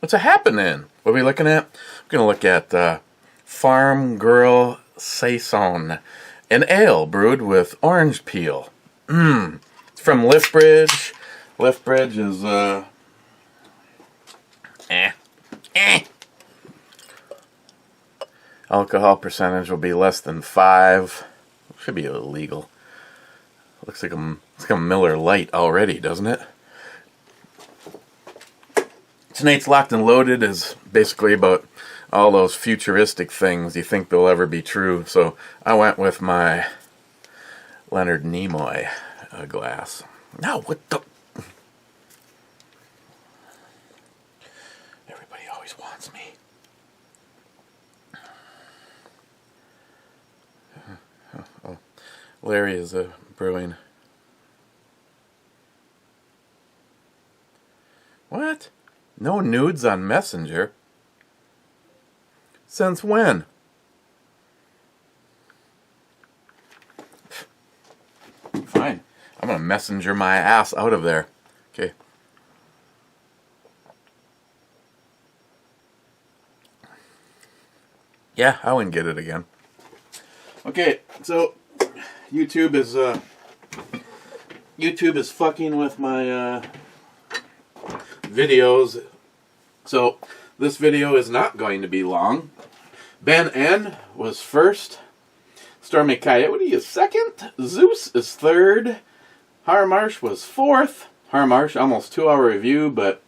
What's a happening? What are we looking at? We're going to look at Farm Girl Saison, an ale brewed with orange peel. It's from Lithbridge. Lithbridge is, Alcohol percentage will be less than 5. Should be illegal. Looks like a Miller Lite already, doesn't it? Tonight's Locked and Loaded is basically about all those futuristic things you think they'll ever be true. So I went with my Leonard Nimoy glass. Now, what the... Everybody always wants me. Oh. Larry is brewing. What? No nudes on Messenger? Since when? Fine. I'm gonna messenger my ass out of there. Okay. Yeah, I wouldn't get it again. Okay, so YouTube is fucking with my videos. So this video is not going to be long. Ben N was first. Stormy Coyote is second. Zeus is third. Harmarsh was fourth. Harmarsh, almost 2-hour review, but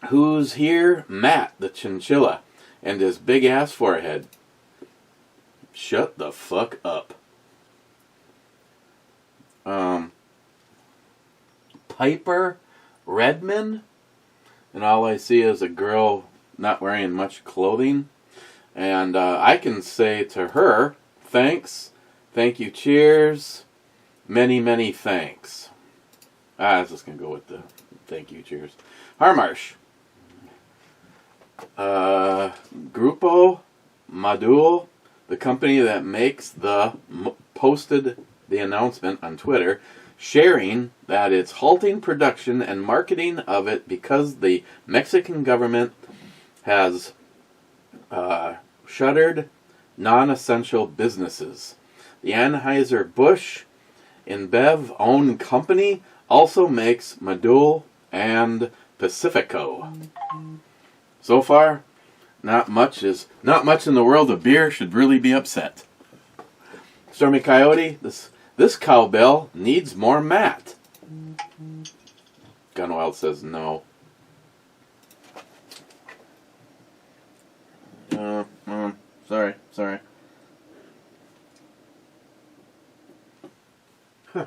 who's here? Matt, the chinchilla, and his big ass forehead. Shut the fuck up. Piper Redman, and all I see is a girl not wearing much clothing, and I can say to her, thanks, thank you, cheers, many, many thanks. I was just going to go with the thank you, cheers. Harmarsh. Grupo Madul, the company that makes posted the announcement on Twitter, sharing that it's halting production and marketing of it because the Mexican government has shuttered non-essential businesses. The Anheuser-Busch InBev-owned company also makes Madul and Pacifico. So far, not much in the world of beer should really be upset. Stormy Coyote, this cowbell needs more Matt. Gunwild says no. Sorry. Huh.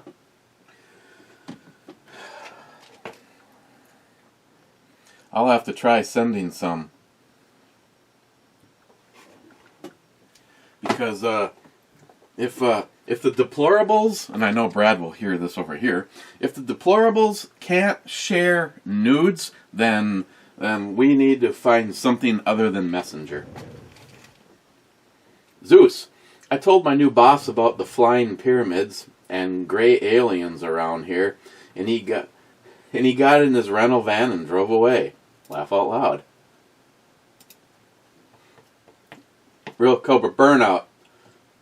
I'll have to try sending some. Because if the deplorables, and I know Brad will hear this over here, if the deplorables can't share nudes, then we need to find something other than Messenger. Zeus, I told my new boss about the flying pyramids and gray aliens around here, and he got in his rental van and drove away. Laugh out loud. Real Cobra Burnout.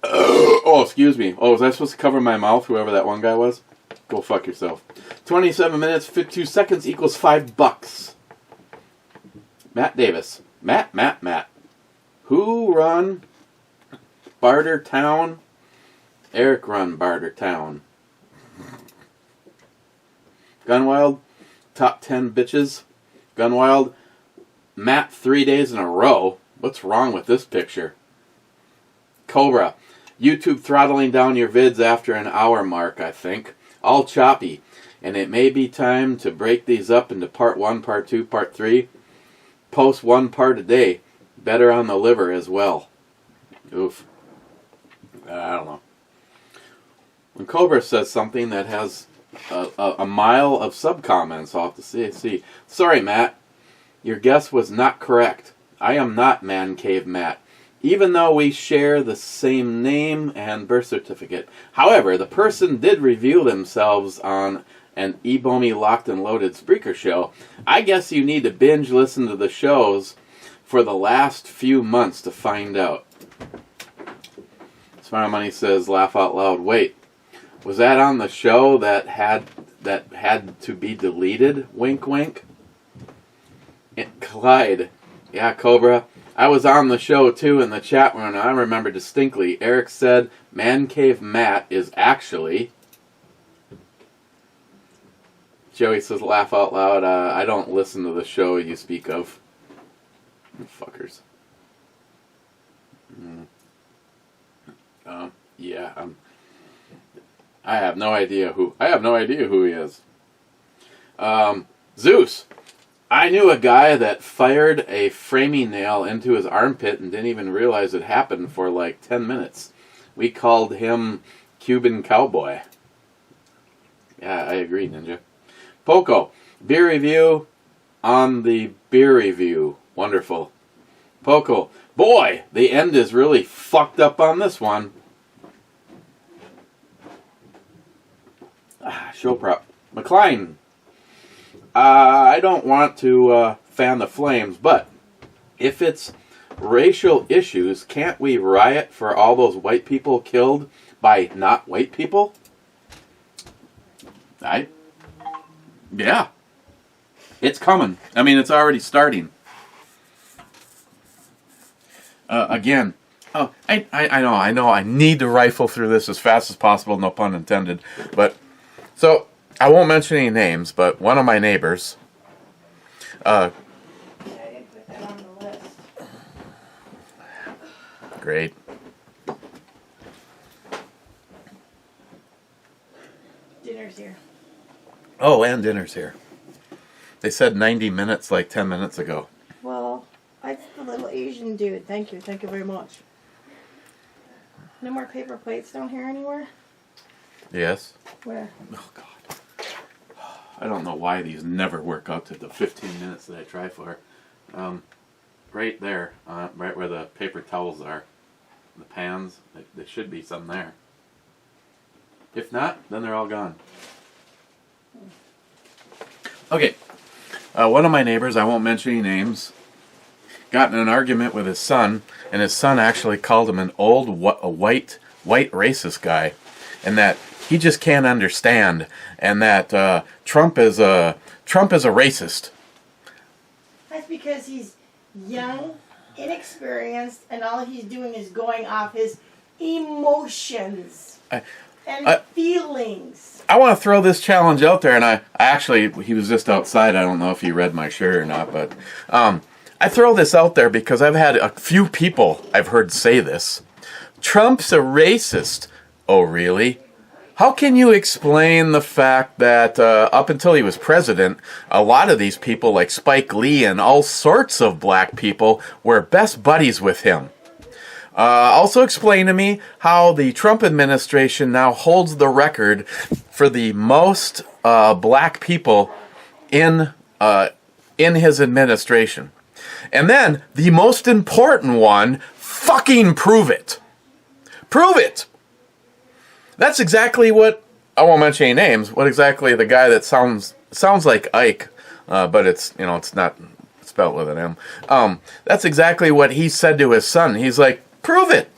Oh, excuse me. Oh, was I supposed to cover my mouth, whoever that one guy was? Go fuck yourself. 27 minutes, 52 seconds equals $5. Matt Davis. Matt. Who run Barter Town? Eric run Barter Town. Gunwild. Top 10 bitches. Gunwild. Matt 3 days in a row. What's wrong with this picture? Cobra. YouTube throttling down your vids after an hour mark, I think. All choppy. And it may be time to break these up into part 1, part 2, part 3. Post 1 part a day. Better on the liver as well. Oof. I don't know. When Cobra says something that has a mile of sub-comments, I'll have to see. Sorry, Matt. Your guess was not correct. I am not Man Cave Matt, even though we share the same name and birth certificate. However, the person did reveal themselves on and Ebomi Locked and Loaded Spreaker show. I guess you need to binge listen to the shows for the last few months to find out. Smart Money says, laugh out loud. Wait, was that on the show that had to be deleted? Wink, wink. Clyde. Yeah, Cobra. I was on the show too in the chat room, and I remember distinctly. Eric said Man Cave Matt is actually... Joey says, laugh out loud. I don't listen to the show you speak of. Fuckers. Yeah. I have no idea who he is. Zeus. I knew a guy that fired a framing nail into his armpit and didn't even realize it happened for like 10 minutes. We called him Cuban Cowboy. Yeah, I agree, Ninja. Poco. Beer review on the beer review. Wonderful. Poco. Boy, the end is really fucked up on this one. Show prop. McLean. I don't want to fan the flames, but if it's racial issues, can't we riot for all those white people killed by not white people? Yeah. It's coming. I mean, it's already starting. Again, I know, I need to rifle through this as fast as possible, no pun intended, but, so, I won't mention any names, but one of my neighbors, I didn't put that on the list. Great. Dinner's here. Oh, and dinner's here. They said 90 minutes like 10 minutes ago. Well, that's the little Asian dude. Thank you. Thank you very much. No more paper plates down here anywhere? Yes. Where? Oh, God. I don't know why these never work out to the 15 minutes that I try for. Right there, right where the paper towels are, the pans, there should be some there. If not, then they're all gone. Okay, one of my neighbors, I won't mention any names, got in an argument with his son, and his son actually called him an old white racist guy, and that he just can't understand, and that Trump is a racist. That's because he's young, inexperienced, and all he's doing is going off his emotions and feelings. I want to throw this challenge out there, and I actually, he was just outside. I don't know if he read my shirt or not, but I throw this out there because I've had a few people I've heard say this. Trump's a racist. Oh, really? How can you explain the fact that up until he was president, a lot of these people like Spike Lee and all sorts of black people were best buddies with him? Also explain to me how the Trump administration now holds the record for the most black people in his administration. And then, the most important one, fucking prove it. Prove it! That's exactly what, I won't mention any names, what exactly the guy that sounds like Ike, but it's not spelled with an M. That's exactly what he said to his son. He's like, prove it.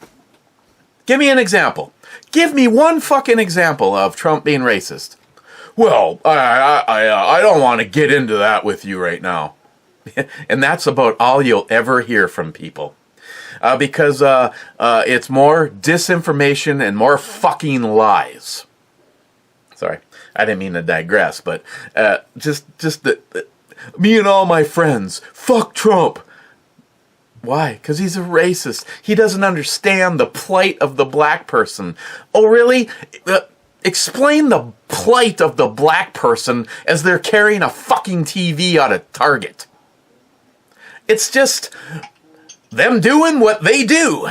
Give me an example. Give me one fucking example of Trump being racist. Well, I don't want to get into that with you right now. And that's about all you'll ever hear from people. Because it's more disinformation and more fucking lies. Sorry, I didn't mean to digress, but just me and all my friends, fuck Trump. Why? Because he's a racist. He doesn't understand the plight of the black person. Oh, really? Explain the plight of the black person as they're carrying a fucking TV out of Target. It's just them doing what they do.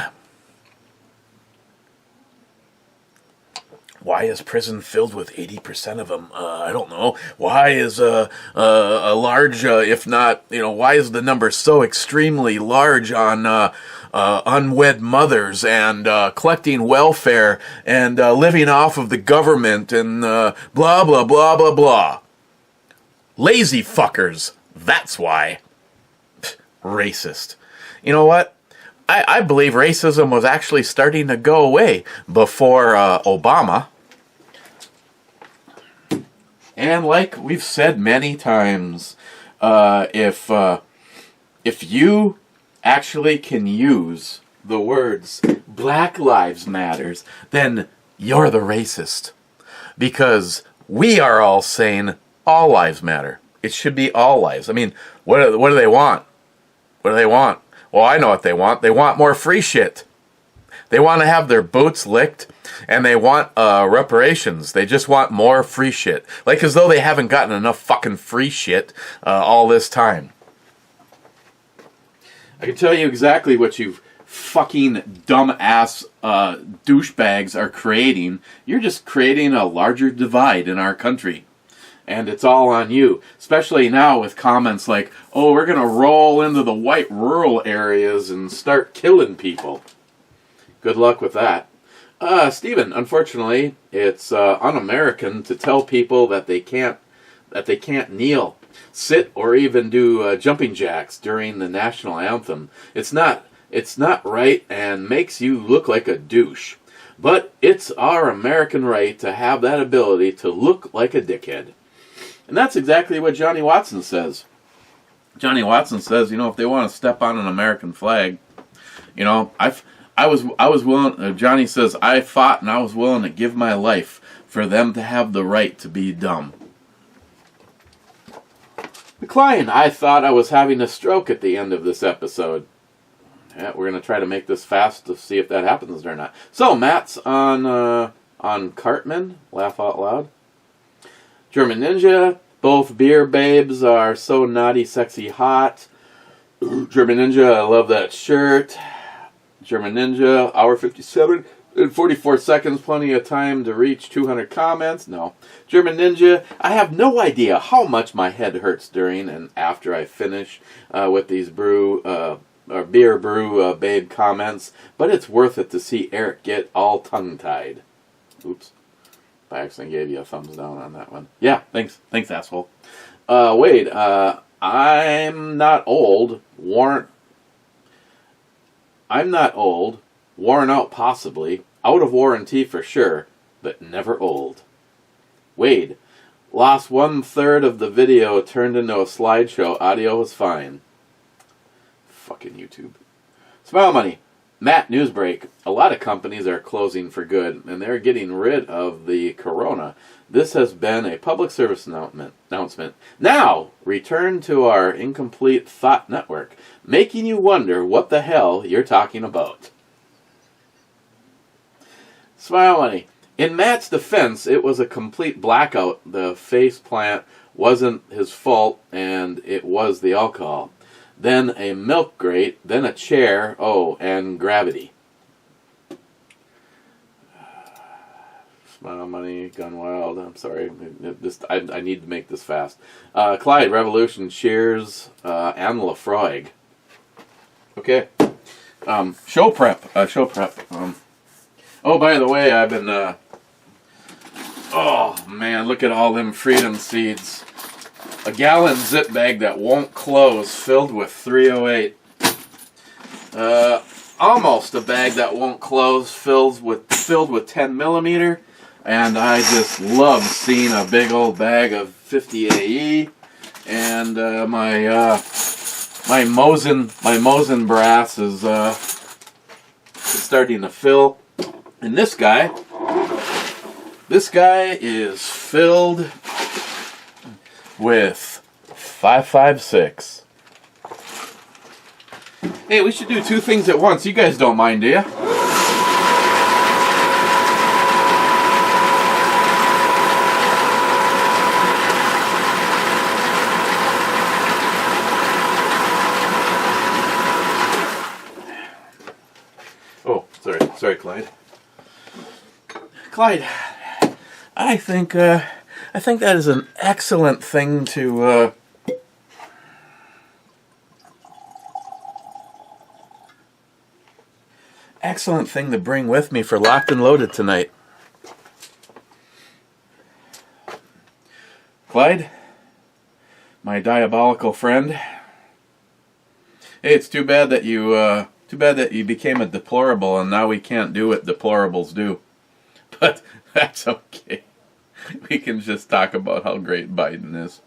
Why is prison filled with 80% of them? I don't know. Why is a large, if not, why is the number so extremely large on unwed mothers and collecting welfare and living off of the government and blah, blah, blah, blah, blah. Lazy fuckers. That's why. Racist. You know what? I believe racism was actually starting to go away before Obama. And like we've said many times, if you actually can use the words Black Lives Matters, then you're the racist. Because we are all saying all lives matter. It should be all lives. I mean, what do they want? What do they want? Well, I know what they want. They want more free shit. They want to have their boots licked, and they want reparations. They just want more free shit. Like as though they haven't gotten enough fucking free shit all this time. I can tell you exactly what you fucking dumbass douchebags are creating. You're just creating a larger divide in our country. And it's all on you. Especially now with comments like, oh, we're going to roll into the white rural areas and start killing people. Good luck with that. Stephen, unfortunately, it's un-American to tell people that they can't kneel, sit, or even do jumping jacks during the national anthem. It's not right and makes you look like a douche. But it's our American right to have that ability to look like a dickhead. And that's exactly what Johnny Watson says. Johnny Watson says, if they want to step on an American flag, I was willing. Johnny says, I fought and I was willing to give my life for them to have the right to be dumb. McLean, I thought I was having a stroke at the end of this episode. Yeah, we're going to try to make this fast to see if that happens or not. So, Matt's on Cartman, laugh out loud. German Ninja, both beer babes are so naughty, sexy, hot. German Ninja, I love that shirt. German Ninja, hour 57 and 44 seconds, plenty of time to reach 200 comments. No. German Ninja, I have no idea how much my head hurts during and after I finish with these beer brew babe comments, but it's worth it to see Eric get all tongue-tied. Oops. I accidentally gave you a thumbs down on that one. Yeah, thanks, asshole. Wade, I'm not old, worn out possibly, out of warranty for sure, but never old. Wade, lost 1/3 of the video, turned into a slideshow, audio was fine. Fucking YouTube. Smile Money, Matt, Newsbreak, a lot of companies are closing for good, and they're getting rid of the corona. This has been a public service announcement. Now, return to our incomplete thought network, making you wonder what the hell you're talking about. Smile Money. In Matt's defense, it was a complete blackout. The face plant wasn't his fault, and it was the alcohol. Then a milk grate, then a chair, and gravity. Smile Money, Gun Wild, I'm sorry, I need to make this fast. Clyde, Revolution, Cheers, and Lafroig. Okay. Show prep. By the way, I've been, oh man, look at all them freedom seeds. A gallon zip bag that won't close, filled with 308. Almost a bag that won't close, filled with 10 millimeter. And I just love seeing a big old bag of 50 AE. And my Mosin brass is starting to fill. And this guy is filled with 5.56. Hey, we should do two things at once. You guys don't mind, do you? Oh, sorry, Clyde. Clyde, I think that is an excellent thing to. Excellent thing to bring with me for Locked and Loaded tonight. Clyde, my diabolical friend. Hey, it's too bad that you became a deplorable, and now we can't do what deplorables do. But that's okay. We can just talk about how great Biden is.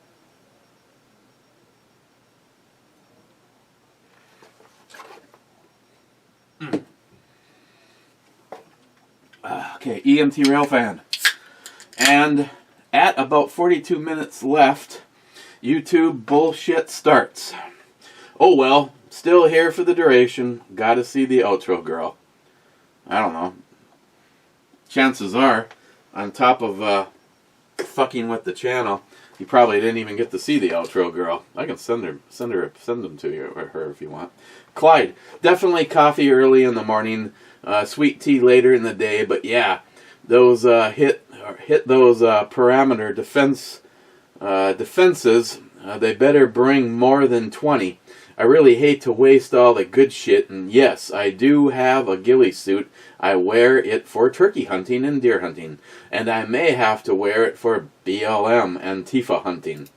Okay, EMT Railfan. And at about 42 minutes left, YouTube bullshit starts. Oh well, still here for the duration. Gotta see the outro girl. I don't know. Chances are, on top of fucking with the channel, you probably didn't even get to see the outro girl. I can send them to you or her if you want. Clyde, definitely coffee early in the morning. Sweet tea later in the day, but yeah, those hit those parameter defenses. They better bring more than 20. I really hate to waste all the good shit, and yes, I do have a ghillie suit. I wear it for turkey hunting and deer hunting, and I may have to wear it for BLM and Tifa hunting.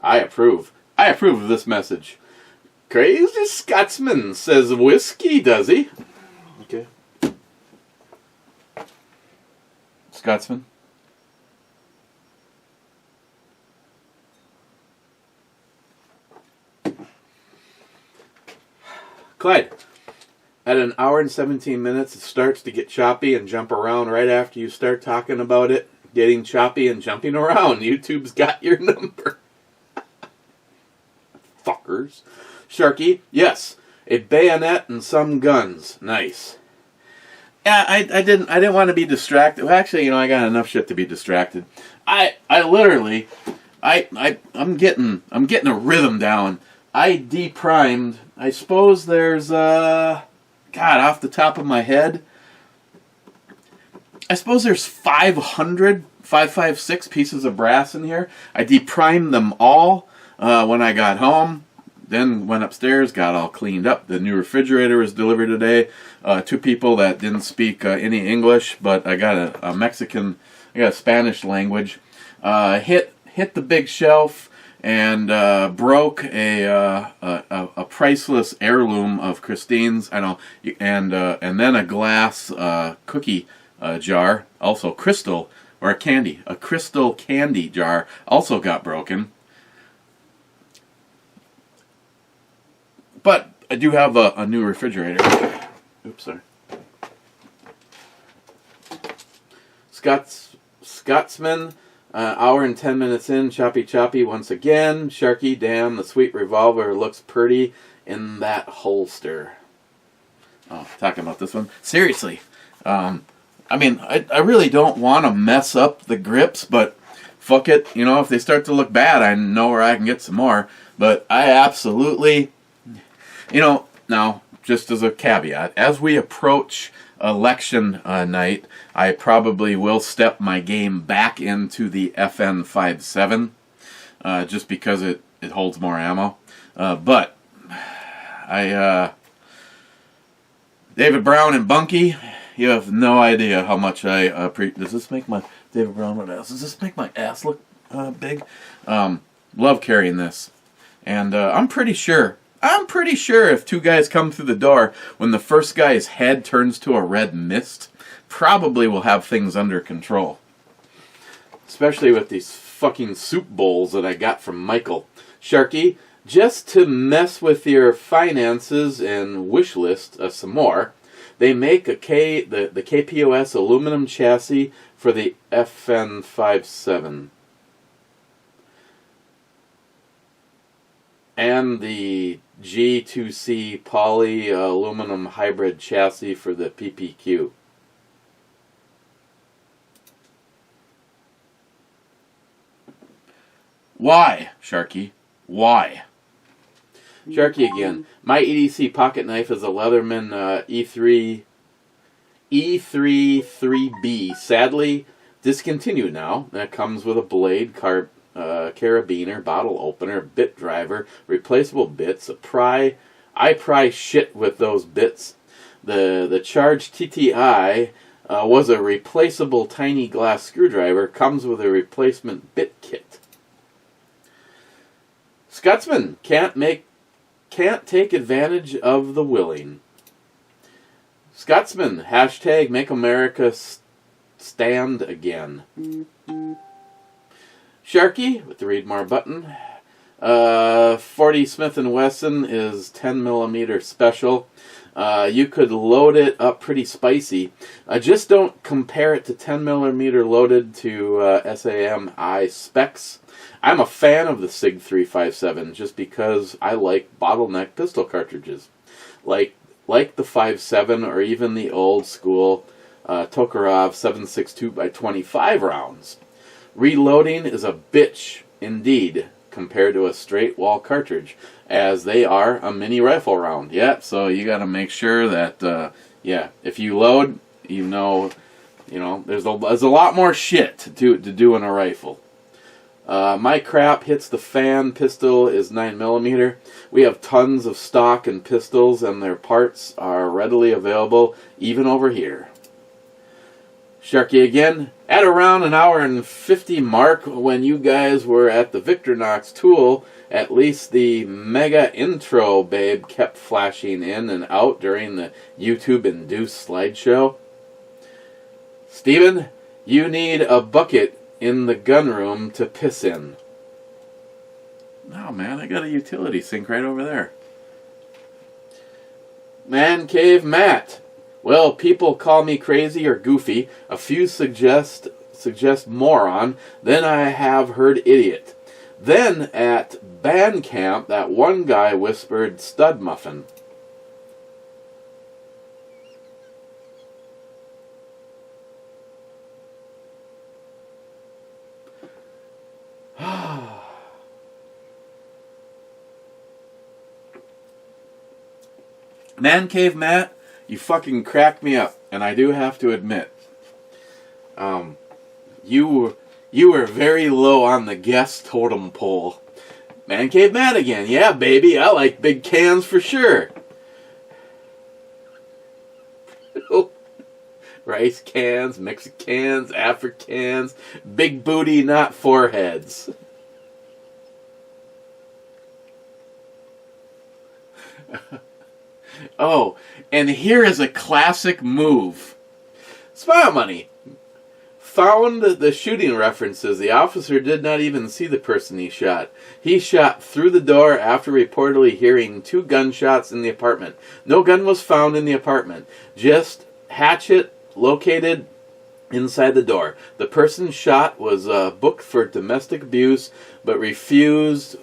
I approve. I approve of this message. Crazy Scotsman says whiskey, does he? Okay. Scotsman? Clyde, at an hour and 17 minutes, it starts to get choppy and jump around right after you start talking about it. Getting choppy and jumping around. YouTube's got your number. Fuckers. Sharky, yes. A bayonet and some guns. Nice. Yeah, I didn't want to be distracted. Well, actually, I got enough shit to be distracted. I'm getting a rhythm down. I deprimed. I suppose there's God, off the top of my head, I suppose there's 556 pieces of brass in here. I deprimed them all when I got home. Then went upstairs, got all cleaned up. The new refrigerator was delivered today. 2 people that didn't speak any English, but I got a Mexican, I got a Spanish language. Hit the big shelf and broke a priceless heirloom of Christine's. I know, and then a glass cookie jar, also crystal or a crystal candy jar, also got broken. But I do have a new refrigerator. Oops, sorry. Scotsman, hour and 10 minutes in, choppy once again. Sharky, damn, the sweet revolver looks pretty in that holster. Oh, talking about this one. Seriously. I really don't want to mess up the grips, but fuck it. If they start to look bad, I know where I can get some more. But I absolutely... now, just as a caveat, as we approach election night, I probably will step my game back into the FN57, just because it holds more ammo. But David Brown and Bunky, you have no idea how much I appreciate. Does this make my David Brown ass? Does this make my ass look big? Love carrying this, and I'm pretty sure if 2 guys come through the door, when the first guy's head turns to a red mist, probably will have things under control. Especially with these fucking soup bowls that I got from Michael. Sharky, just to mess with your finances and wish list some more, they make the KPOS aluminum chassis for the FN57. And the G2C poly aluminum hybrid chassis for the PPQ. Why, Sharky? Why? Sharky again. My EDC pocket knife is a Leatherman E3 3B. Sadly, Discontinued now. That comes with a blade, carabiner, bottle opener, bit driver, replaceable bits, I pry shit with those bits. The Charge TTI was a replaceable tiny glass screwdriver, comes with a replacement bit kit. Scotsman can't take advantage of the willing. Scotsman, hashtag make America stand again. Sharky with the read more button. 40 Smith & Wesson is 10mm special. You could load it up pretty spicy. Just don't compare it to 10mm loaded to SAMI specs. I'm a fan of the SIG 357 just because I like bottleneck pistol cartridges. Like the 5.7 or even the old school Tokarev 7.62x25 rounds. Reloading is a bitch indeed compared to a straight wall cartridge, as they are a mini rifle round. Yeah, so you got to make sure that if you load, there's a lot more shit to do in a rifle. My crap hits the fan. Pistol is 9mm. We have tons of stock and pistols, and their parts are readily available even over here. Sharky again. At around an hour and 50 mark, when you guys were at the Victorinox tool, at least the mega intro babe kept flashing in and out during the YouTube-induced slideshow. Steven, you need a bucket in the gunroom to piss in. No, man, I got a utility sink right over there. Man Cave Matt. Well, people call me crazy or goofy. A few suggest moron. Then I have heard idiot. Then at band camp, that one guy whispered stud muffin. Man Cave Matt, you fucking cracked me up, and I do have to admit, you were very low on the guest totem pole. Man Cave Matt again, yeah baby, I like big cans for sure. Rice cans, Mexicans, Africans, big booty, not foreheads. Oh, and here is a classic move. Smile Money found the shooting references. The officer did not even see the person he shot. He shot through the door after reportedly hearing 2 gunshots in the apartment. No gun was found in the apartment. Just hatchet located inside the door. The person shot was booked for domestic abuse, but refused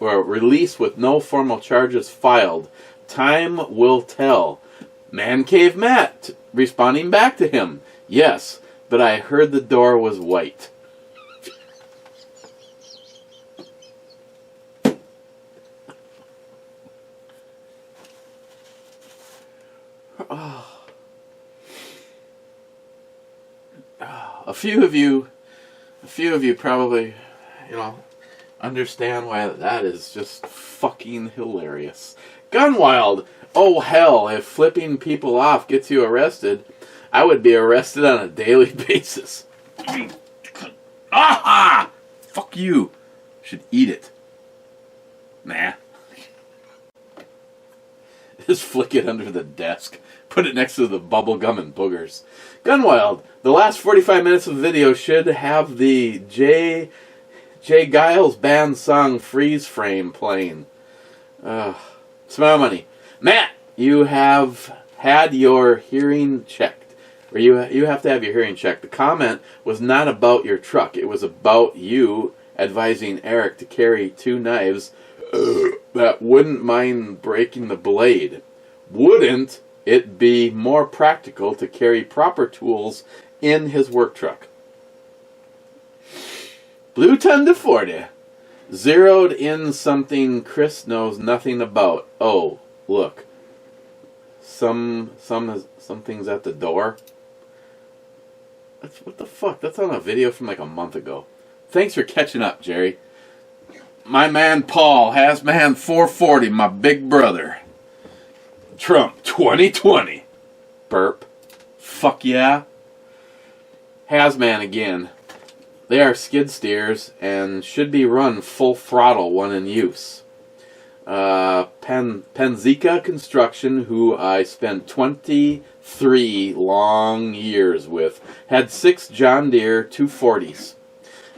or released with no formal charges filed. Time will tell. Man Cave Matt responding back to him. Yes, but I heard the door was white. A few of you probably, understand why that is just fucking hilarious. Gunwild! Oh hell, if flipping people off gets you arrested, I would be arrested on a daily basis. Aha! Fuck you. Should eat it. Nah. Just flick it under the desk. Put it next to the bubble gum and boogers. Gunwild, the last 45 minutes of the video should have the Jay Giles band song Freeze Frame playing. Smile Money. Matt, you have had your hearing checked. Or you have to have your hearing checked. The comment was not about your truck. It was about you advising Eric to carry 2 knives that wouldn't mind breaking the blade. Wouldn't it be more practical to carry proper tools in his work truck? Blue Ton to 40. Zeroed in something Chris knows nothing about. Oh, look. Something's at the door. What the fuck? That's on a video from like a month ago. Thanks for catching up, Jerry. My man Paul, Hazman 440, my big brother. Trump 2020. Burp. Fuck yeah. Hazman again. They are skid steers and should be run full throttle when in use. Penzika Construction, who I spent 23 long years with, had 6 John Deere 240s,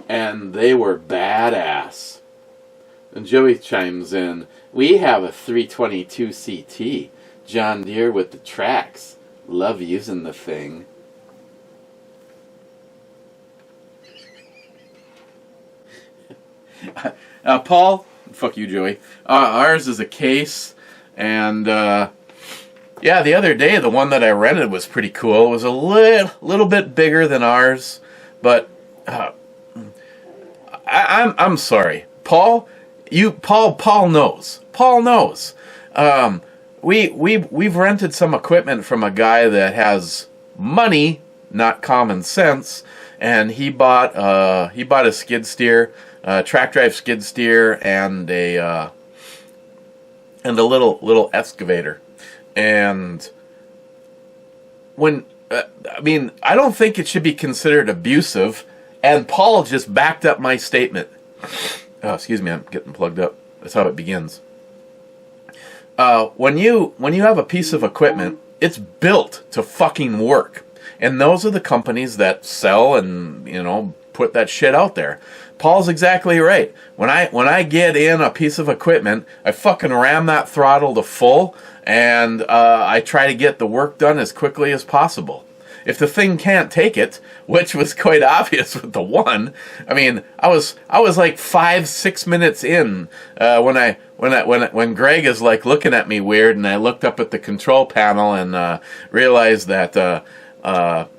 and they were badass. And Joey chimes in, we have a 322 CT, John Deere with the tracks. Love using the thing. Paul, fuck you, Joey. Ours is a case, and yeah, the other day the one that I rented was pretty cool. It was a little bit bigger than ours, but I'm sorry, Paul. Paul knows. Paul knows. We've rented some equipment from a guy that has money, not common sense, and he bought a skid steer. Track drive skid steer and a little excavator, and when I mean, I don't think it should be considered abusive, and Paul just backed up my statement. Oh, excuse me, I'm getting plugged up. That's how it begins. When you have a piece of equipment, it's built to fucking work, and those are the companies that sell and put that shit out there. Paul's exactly right. When I get in a piece of equipment, I fucking ram that throttle to full, and I try to get the work done as quickly as possible. If the thing can't take it, which was quite obvious with the one, I mean, I was like 5-6 minutes in when Greg is like looking at me weird, and I looked up at the control panel and realized that.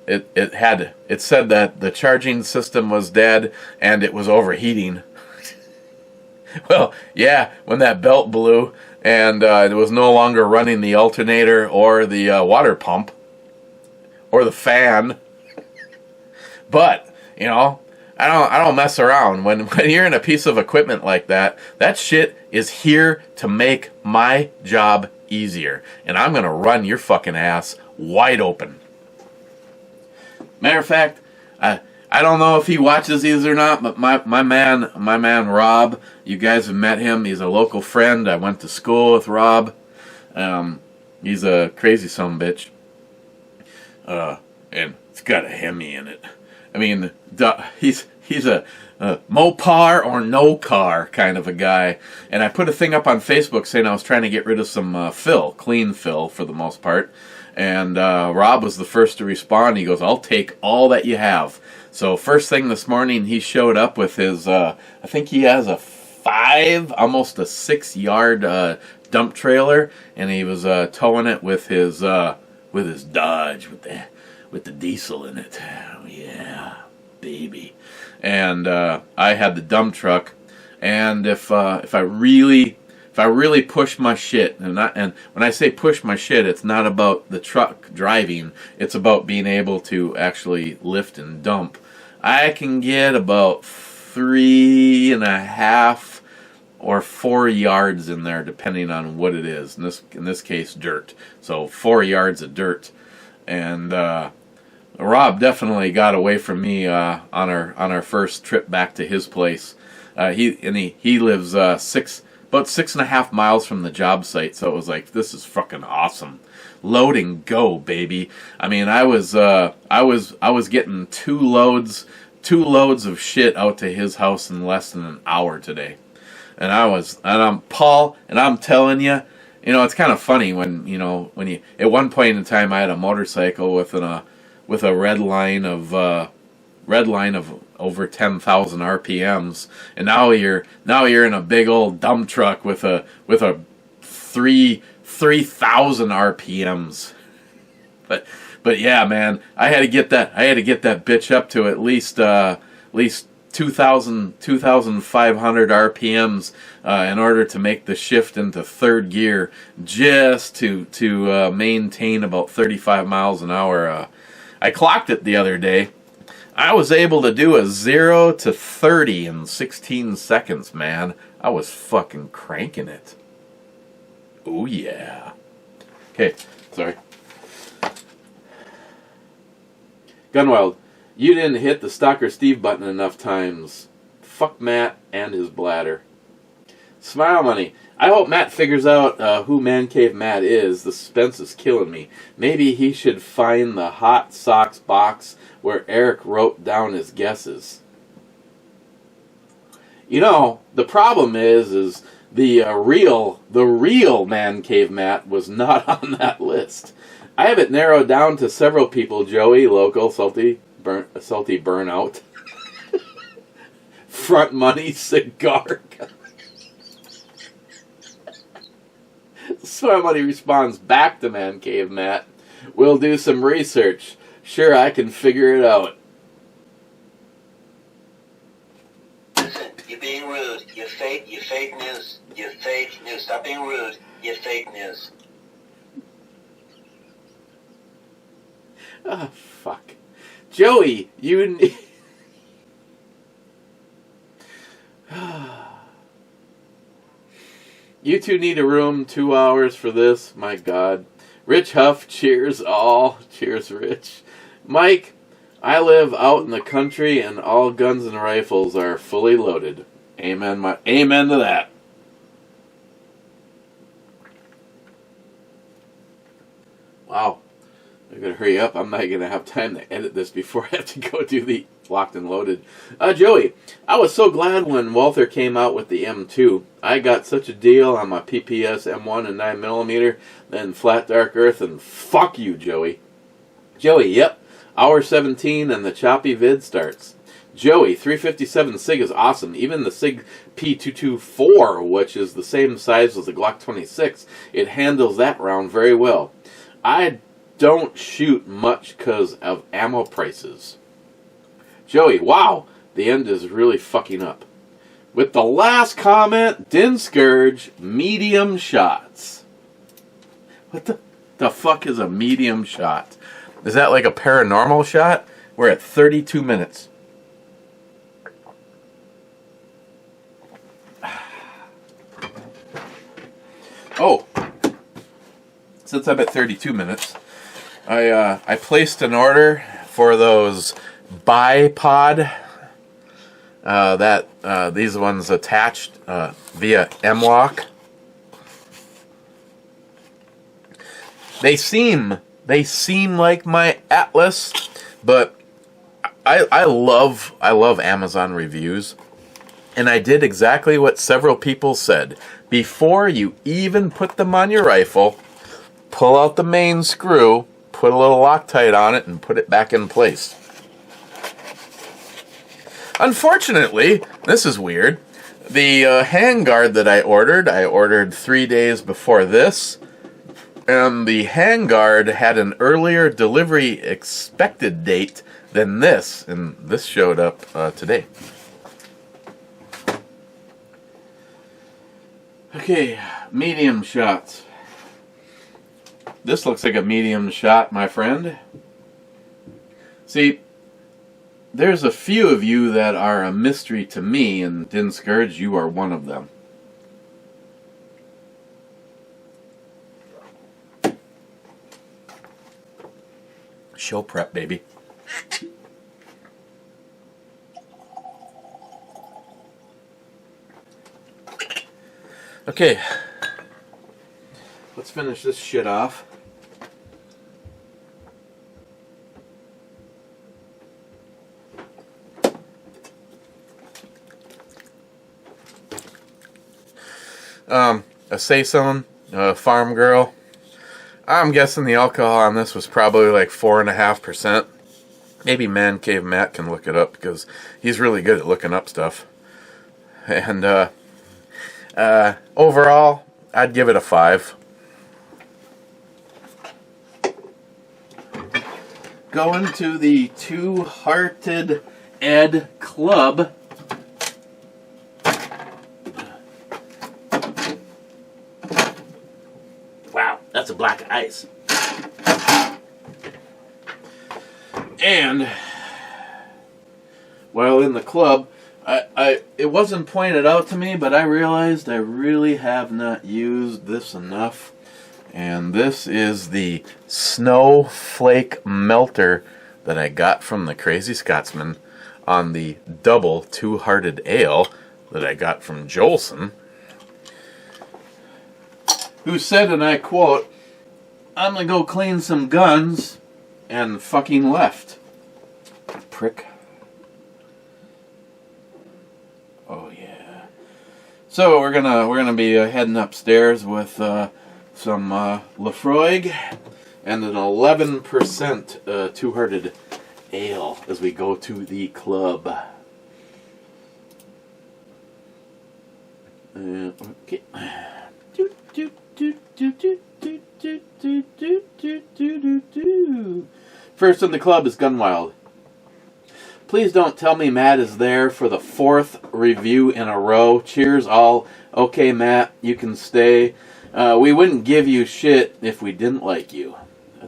It said that the charging system was dead and it was overheating. Well, yeah, when that belt blew and it was no longer running the alternator or the water pump or the fan. But I don't mess around. When you're in a piece of equipment like that, that shit is here to make my job easier, and I'm gonna run your fucking ass wide open. Matter of fact, I don't know if he watches these or not, but my man Rob, you guys have met him. He's a local friend. I went to school with Rob. He's a crazy son of a bitch. And it's got a Hemi in it. I mean, he's a Mopar or no car kind of a guy. And I put a thing up on Facebook saying I was trying to get rid of some clean fill for the most part. And Rob was the first to respond. He goes, I'll take all that you have. So first thing this morning, he showed up with his, I think he has a 5, almost a 6-yard dump trailer. And he was towing it with his Dodge, with the diesel in it. Oh, yeah, baby. And I had the dump truck. And if I really push my shit, and when I say push my shit, it's not about the truck driving, it's about being able to actually lift and dump. I can get about 3.5 or 4 yards in there, depending on what it is. In this case, dirt. So 4 yards of dirt. And Rob definitely got away from me on our first trip back to his place. He lives about 6.5 miles from the job site, so it was like, this is fucking awesome. Load and go, baby. I mean, I was getting two loads of shit out to his house in less than an hour today. And I'm Paul, and I'm telling you, it's kind of funny when you at one point in time I had a motorcycle with a red line of over 10,000 RPMs, and now you're in a big old dump truck with a 3,000 RPMs. But yeah, man, I had to get that bitch up to at least 2,500 RPMs in order to make the shift into third gear, just to maintain about 35 miles an hour. I clocked it the other day. I was able to do a 0 to 30 in 16 seconds, man. I was fucking cranking it. Oh, yeah. Okay, sorry. Gunwild, you didn't hit the Stalker Steve button enough times. Fuck Matt and his bladder. Smile Money. I hope Matt figures out who Man Cave Matt is. The suspense is killing me. Maybe he should find the Hot Socks box where Eric wrote down his guesses. You know, the problem is the real Man Cave Matt was not on that list. I have it narrowed down to several people: Joey, Local, Salty Burnout, Front Money, Cigar. Somebody responds back to Man Cave Matt. We'll do some research. Sure, I can figure it out. Listen, you're being rude. You're fake news. You're fake news. Stop being rude. You're fake news. Ah, fuck. Joey, you... You two need a room, 2 hours for this. My God. Rich Huff, cheers all. Cheers, Rich. Mike, I live out in the country and all guns and rifles are fully loaded. Amen. Amen to that. Wow. I gotta hurry up. I'm not gonna have time to edit this before I have to go do the locked and loaded. Joey, I was so glad when Walther came out with the M2. I got such a deal on my PPS M1 and 9mm, then Flat Dark Earth, and fuck you, Joey. Joey, yep. Hour 17 and the choppy vid starts. Joey, 357 SIG is awesome. Even the SIG P224, which is the same size as the Glock 26, it handles that round very well. I don't shoot much because of ammo prices. Joey, wow, the end is really fucking up. With the last comment, Din Scourge, medium shots. What the fuck is a medium shot? Is that like a paranormal shot? We're at 32 minutes. Oh, since I'm at 32 minutes, I placed an order for those bipod these ones attached via M-Lock. They seem like my Atlas, but I love Amazon reviews, and I did exactly what several people said. Before you even put them on your rifle, pull out the main screw, put a little Loctite on it, and put it back in place. Unfortunately, this is weird. The handguard that I ordered 3 days before this, and the handguard had an earlier delivery expected date than this, and this showed up today. Okay, medium shots. This looks like a medium shot, my friend. See, there's a few of you that are a mystery to me, and Din Scourge, you are one of them. Show prep, baby. Okay, let's finish this shit off. A Saison, Farm Girl. I'm guessing the alcohol on this was probably like 4.5%. Maybe Man Cave Matt can look it up because he's really good at looking up stuff. And overall, I'd give it a 5. Going to the Two-Hearted Ed Club. Wow, that's a black ice. And while in the club, it wasn't pointed out to me, but I realized I really have not used this enough. And this is the Snowflake Melter that I got from the Crazy Scotsman on the double Two-Hearted Ale that I got from Jolson, who said, and I quote, "I'm gonna go clean some guns," and fucking left. Prick. Oh yeah. So we're gonna be heading upstairs with some Laphroaig and an 11% Two-Hearted Ale as we go to the club. Okay. First in the club is Gunwild. Please don't tell me Matt is there for the 4th review in a row. Cheers all. Okay, Matt, you can stay. We wouldn't give you shit if we didn't like you.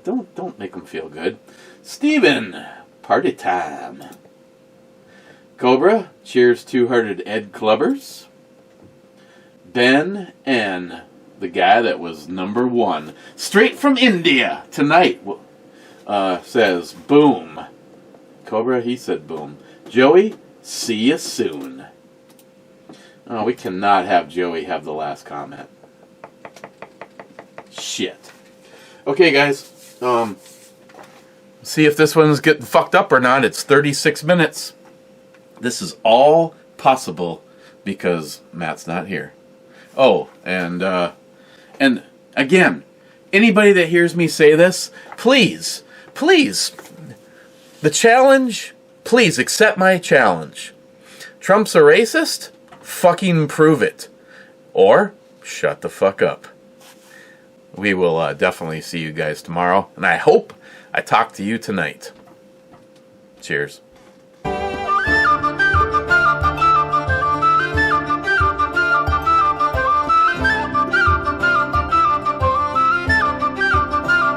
Don't make them feel good. Steven, party time. Cobra, cheers Two-Hearted Ed Clubbers. Ben N, the guy that was number 1, straight from India tonight, says boom. Cobra, he said boom. Joey, see you soon. Oh, we cannot have Joey have the last comment. Shit. Okay, guys. See if this one's getting fucked up or not. It's 36 minutes. This is all possible because Matt's not here. Oh, and again, anybody that hears me say this, please, the challenge, please accept my challenge. Trump's a racist? Fucking prove it. Or, shut the fuck up. We will definitely see you guys tomorrow, and I hope I talk to you tonight. Cheers.